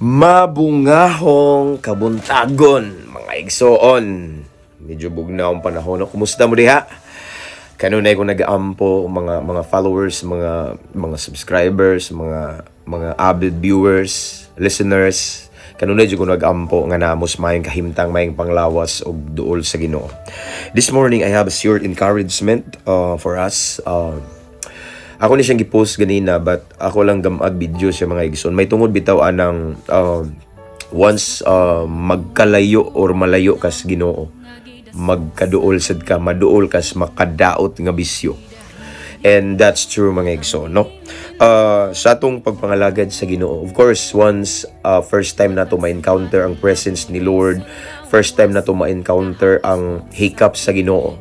Mabungahong kabuntagon, mga igsoon. Medyo bugnaong panahon. No? Kumusta mo diha? Kanunay ko nag-aampo mga followers, mga subscribers, mga avid viewers, listeners. Kanunay ko nag-aampo nga namos mayong kahimtang, mayong panglawas og duol sa Ginoo. This morning I have a short encouragement for us. Ako ni siyang gipost ganina, but ako lang gamag video siya mga igsoon. May tungod bitaw anang once magkalayo or malayo kas Ginoo, magkaduol sad ka, maduol kas makadaot nga bisyo. And that's true mga igsoon, no? Sa atong pagpangalagad sa Ginoo, of course, once first time nato ma-encounter ang presence ni Lord, first time nato ma-encounter ang hiccup sa Ginoo,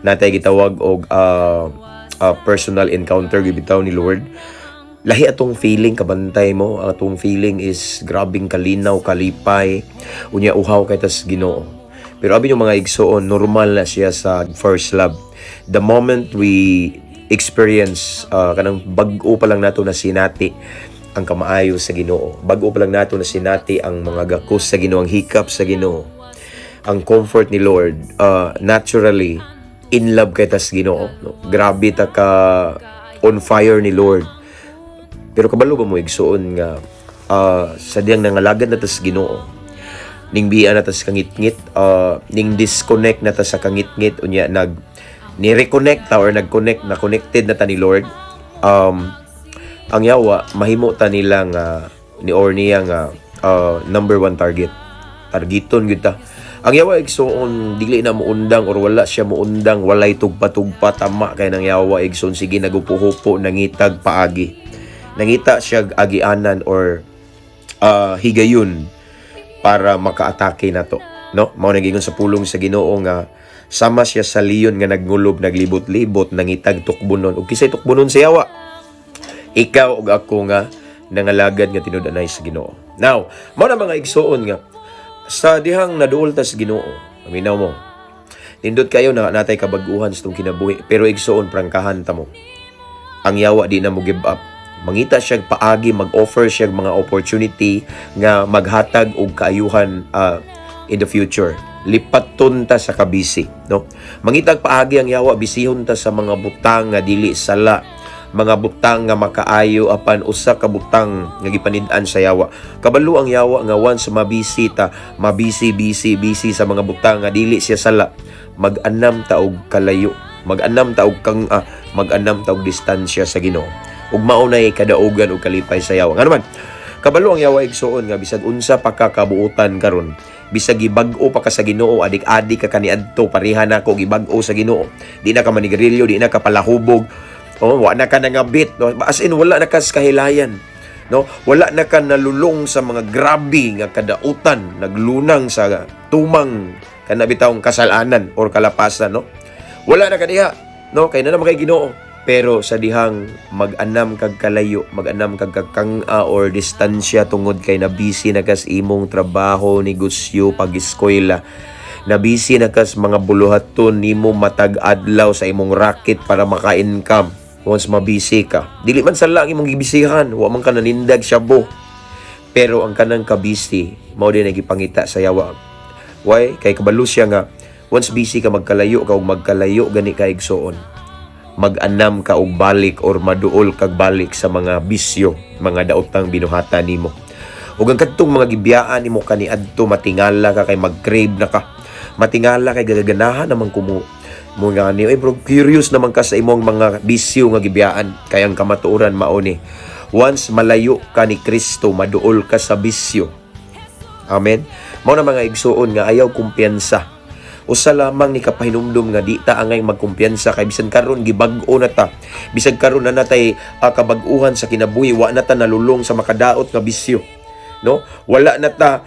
natay gitawag og personal encounter gibitaw ni Lord. Lahi atong feeling, kabantay mo, atong feeling is grabing kalinaw, kalipay, unya uhaw kay tas Ginoo. Pero abi yung mga igsoon, normal na siya sa first love. The moment we experience kanang bag-o pa lang nato na sinati ang kamaayo sa Ginoo, bag-o pa lang nato na sinati ang mga gakos sa Ginoo, ang hiccup sa Ginoo, ang comfort ni Lord, naturally in love kay tas Ginoo, no? Grabe ta ka on fire ni Lord. Pero kabalo ba mo igsuon nga sa diyang nangalagad na tas Ginoo, ning biya na tas kangit-ngit, ning disconnect na tas sa kangit-ngit, unya ni-reconnect ta or nag-connect na connected na ta ni Lord. Ang yawa mahimo ta nilang ni or niya nga number one targeton gyud ta. Ang yawa igsoon dili na muundang or wala siya muundang, walay tugpa-tugpa tama kay nang yawa igsoon sige nagupuhupo nangitag paagi, nangita siya agianan or higayon para makaatake nato, no? Mao nagingon sa pulong sa Ginoo nga sama siya sa leon nga nagngulob, naglibot-libot, nangitag tukbunon ug kisay tukbunon sa yawa, ikaw ug ako nga nangalagad nga tinud-anay sa Ginoo. Now mao na mga igsoon nga sa dihang naduol tas Ginoo, aminaw mo, nindot kayo na natay kabag-uhan sa itong kinabuhi, pero igsoon prangkahan ta mo. Ang yawa di na mo give up. Mangita siya paagi, mag-offer siya mga opportunity nga maghatag og kaayuhan in the future. Lipaton ta sa kabisi, no? Mangitag paagi ang yawa, bisihon ta sa mga butang nga dili sala, mga butang nga makaayo apan usa ka butang nga gipanid-an sa yawa. Kabalo ang yawa nga once mabisi ta, mabisi sa mga butang nga dili siya sala, mag-anam ta og kalayo, mag-anam ta og mag-anam ta og distansya sa Ginoo. Ug maunay kadaugan og kalipay sa yawa. Nga naman, kabalo ang yawa igsoon nga bisag unsa pa ka kabuutan karon, bisag gibag-o pa ka sa Ginoo, adik-adik ka kaniadto, pareha na ko gibag-o sa Ginoo. Di na ka manigarilyo, di na ka palahubog. Wala na ka nangabit, no? As in, wala na ka kahilayan, no? Wala na ka nalulong sa mga grabe nga kadautan, naglunang sa tumang kanabitawng kasalanan or kalapasan, no? Wala na ka diha, no? Kay na naman kay Ginoo. Pero sa dihang mag-anam kag kalayo, mag-anam kag kakang-a or distansya tungod kay nabisi na kas imong trabaho, negosyo, pag-eskwela, nabisi na kas mga buluhaton nimo matag adlaw sa imong racket para maka-income. Once mabisi ka, dili man sala ang imong gibisihan, wa man ka nanindag syabo, pero ang kanang kabisi mao din nagipangita sa yawa. Why? Kay kabalo siya nga once busy ka, magkalayo ka ug magkalayo gani ka igsoon, mag-anam ka og balik or maduol kag balik sa mga bisyo, mga daotang binuhatan nimo. Ug ang kadtong mga gibiyaan nimo kaniadto, matingala ka kay mag-crave na ka, matingala kay gaganahan naman kumo mo nga ni, bro, curious naman ka sa imong mga bisyo nga gibiyaan. Kay ang kamatuoran mao ni, once malayo ka ni Kristo, maduol ka sa bisyo. Amen. Mao na mga igsuon nga ayaw kumpiyansa. Usa lamang ni kapahinumdum nga di ta angay magkumpiyansa kay bisan karon gibag-o na ta, bisan karon na natay kabag-uhan sa kinabuhi, wa na ta nalulong sa makadaot nga bisyo, no? Wala na ta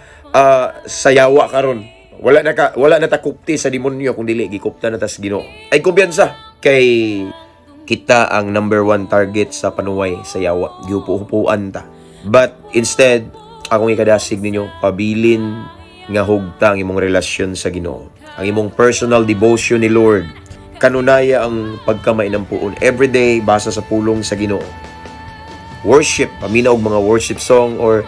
sa yawa karon. Wala na ta kupti sa demonyo, kung dili gikupta na ta sa Ginoo. Ay kumpiyansa kay kita ang number one target sa panuway sa yawa, giupo-upuan ta. But instead, akong ikadasig ninyo, pabilin nga hugta ang imong relasyon sa Ginoo, ang imong personal devotion ni Lord. Kanunaya ang pagkamainampuon everyday basa sa pulong sa Ginoo. Worship, paminaw og mga worship song or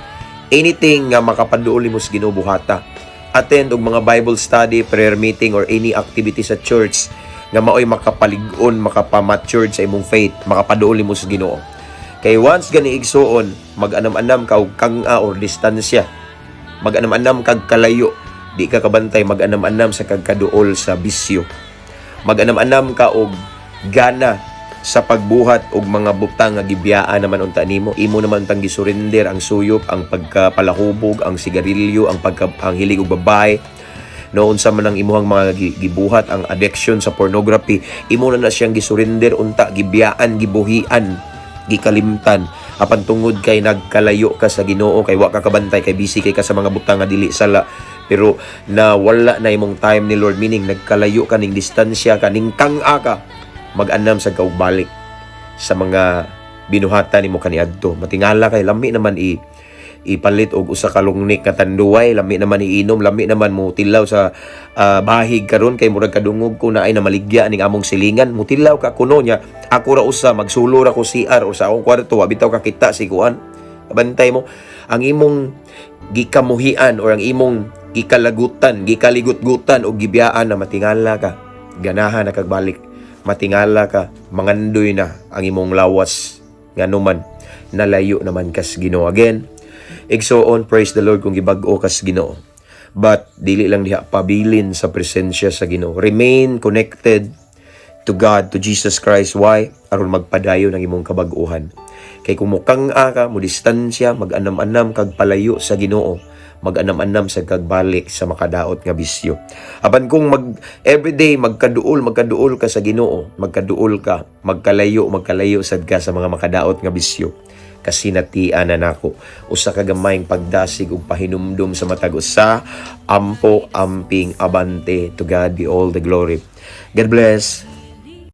anything nga makapaduol nimo sa Ginoo buhata. Attend og mga Bible study, prayer meeting, or any activity sa church nga maoy makapalig-on, makapamatured sa imong faith, makapaduol nimo sa Ginoo. Kay once gani igsuon, mag-anam-anam ka og kang-a or distansya, mag-anam-anam kag kalayo, di ka kabantay, mag-anam-anam sa kagkaduol sa bisyo, mag-anam-anam ka og gana sa pagbuhat og mga butang nga gibiyaan naman unta nimo. Imo naman tang gisurrender ang suyop, ang pagkapalahubog, ang sigarilyo, ang hilig og babae, noon sa man ang imuhang mga gibuhat, ang addiction sa pornography, imo na siyang gisurrender unta, gibiyaan, gibuhian, gikalimtan, apan tungod kay nagkalayo ka sa Ginoo, kay wa ka kabantay, kay busy kay ka sa mga butang nga dili sala, pero na wala na imong time ni Lord, meaning nagkalayo ka, ning distansya ka, ning kang-a ka, mag-anam sa kaubalik sa mga binuhatan nimo kaniadto. Matingala kay lami naman ipalit og usa ka lungnik nga tanduay, lami naman iinom, lami naman mo tilaw sa bahig karon, kay murag kadungog ko na ay namaligya ning among silingan, mutilaw ka kuno nya ako ra usa magsulo ra ko CR o sa akong kwarto, wa bitaw ka kita si kuan. Bantay mo ang imong gikamuhian or ang imong gikalagutan, gikaligut-gutan o gibiyaan na matingala ka, ganahan na kagbalik, matingala ka, mangandoy na ang imong lawas nga numan nalayo naman kas Ginoo. Again, igsoon, praise the Lord kung gibag-o kas Ginoo, but dili lang diha pabilin sa presensya sa Ginoo. Remain connected to God, to Jesus Christ. Why? Aron magpadayon ang imong kabag-uhan. Kay kung mukang-a ka, mo distansya, mag-anam-anam kag palayo sa Ginoo, mag-anam-anam sa kagbalik sa makadaot nga bisyo. Apan kung everyday magkaduol ka sa Ginoo, magkaduol ka, magkalayo sad ka sa mga makadaot nga bisyo, kasinatian na nako usa ka gamayng pagdasig ug pahinumdum sa matag usa, ampo amping abante. To God be all the glory. God bless.